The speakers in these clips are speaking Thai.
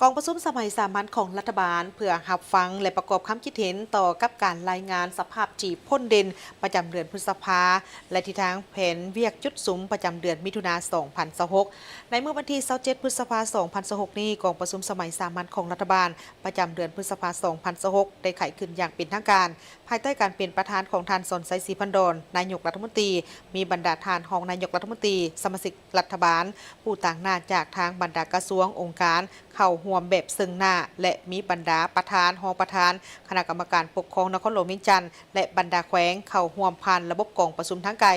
กองประชุมสมัยสามัญของรัฐบาลเพื่อรับฟังและประกอบความคิดเห็นต่อกับการรายงานสภาพจีบพ่นเด่นประจำเดือนพฤษภาและทิศทางแผนเวียกจุดสุมประจำเดือนมิถุนา2026ในเมื่อวันที่27พฤษภา2026นี้กองประชุมสมัยสามัญของรัฐบาลประจำเดือนพฤษภา2026ได้ไขขึ้นอย่างเป็นทางการภายใต้การเป็นประธานของท่านสนไซศรีพันดรนายกรัฐมนตรีมีบรรดาทานของนายกรัฐมนตรีสมาชิกรัฐบาลผู้ต่างหน้าจากทางบรรดากระทรวงองค์การเข้าร่วมแบบซึ่งหน้าและมีบรรดาประธานรองประธานคณะกรรมการปกครองนครหลวงเวียงจันทร์และบรรดาแขวงเข้าร่วมผ่านระบบกองประชุมทั้งไกล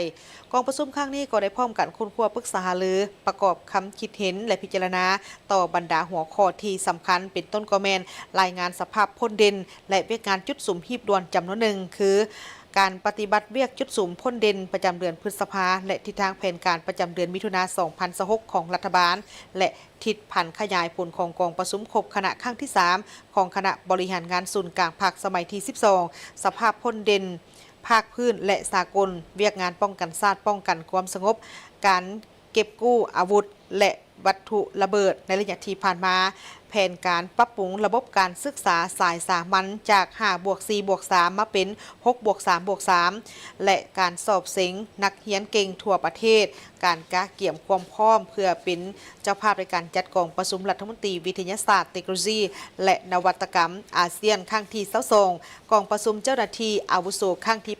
กองประชุมครั้งนี้ก็ได้พร้อมกันคุ้นคั่วปรึกษาหารือประกอบคำคิดเห็นและพิจารณาต่อบรรดาหัวข้อที่สำคัญเป็นต้นกอแมนรายงานสภาพพ้นเด่นและเวียกงานจุดสุมหีบด่วนจำนวนหนึ่งคือการปฏิบัติเวียกจุดสุมพ้นเด่นประจำเดือนพฤษภาและทิศทางแผนการประจำเดือนมิถุนายน2026ของรัฐบาลและทิศผันขยายผลของกองประชุมครบคณะครั้งที่3ของคณะบริหารงานศูนย์กลางภาคสมัยที่12สภาพพ้นเด่นภาคพื้นและสากลเวียกงานป้องกันชาติป้องกันความสงบการเก็บกู้อาวุธและวัตถุระเบิดในระยะที่ผ่านมาแผนการปรับปรุงระบบการศึกษาสายสามัญจาก5+4+3มาเป็น6+3+3และการสอบเส็งนักเรียนเก่งทั่วประเทศการกะเกี่ยมความพร้อมเพื่อเป็นเจ้าภาพในการจัดกองประชุมรัฐมนตรีวิทยาศาสตร์เทคโนโลยีและนวัตกรรมอาเซียนครั้งที่22กองประชุมเจ้าหน้าที่อาวุโสครั้งที่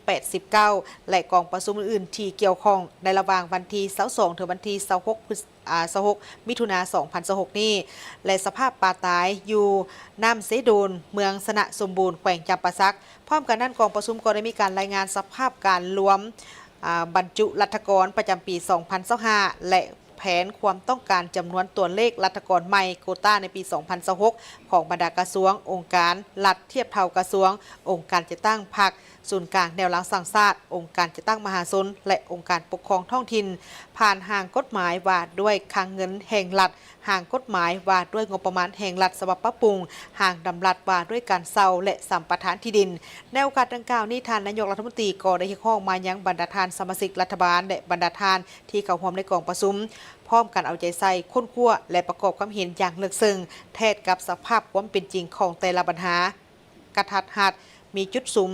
89และกองประชุมอื่นๆที่เกี่ยวข้องในระหว่างวันที่22ถึงวันที่26มิถุนายน2026นี้และสภาพป่าตายอยู่น้ำเสโดนเมืองสนะสมบูรณ์แขวงจำปาสักพร้อมกันนั้นกองประชุมก็ได้มีการรายงานสภาพการรวมบรรจุรัฐกรประจำปี2025และแผนความต้องการจำนวนตัวเลขรัฐกรใหม่โควต้าในปี2026ของบรรดากระทรวงองค์การรัฐเทียบเท่ากระทรวงองค์การจะตั้งพรรคศูนย์กลางแนวหลังสังชาติองค์การจะตั้งมหาชนและองค์การปกครองท้องถิ่นผ่านห่างกฎหมายว่าด้วยคลังเงินแห่งรัฐห่างกฎหมายว่าด้วยงบประมาณแห่งรัฐสำหรับปรับปรุงห่างดำรัฐว่าด้วยการเซาและสัมปทานที่ดินในโอกาสดังกล่าวนี้ท่านนายกรัฐมนตรีก็ได้ข้องมายังบรรดาทานสมาชิกรัฐบาลและบรรดาทานที่เข้าร่วมในกองประชุมพร้อมกันเอาใจใส่ค้นคว้าและประกอบความเห็นอย่างลึกซึ้งแทนกับสภาพความเป็นจริงของแต่ละปัญหากระทัดหัดมีจุดสุม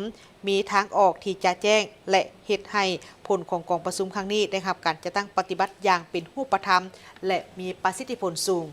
มีทางออกที่จะแจ้งและเหตุให้ผลของกองประชุมครั้งนี้ได้รับการจะตั้งปฏิบัติอย่างเป็นรูปธรรมและมีประสิทธิผลสูง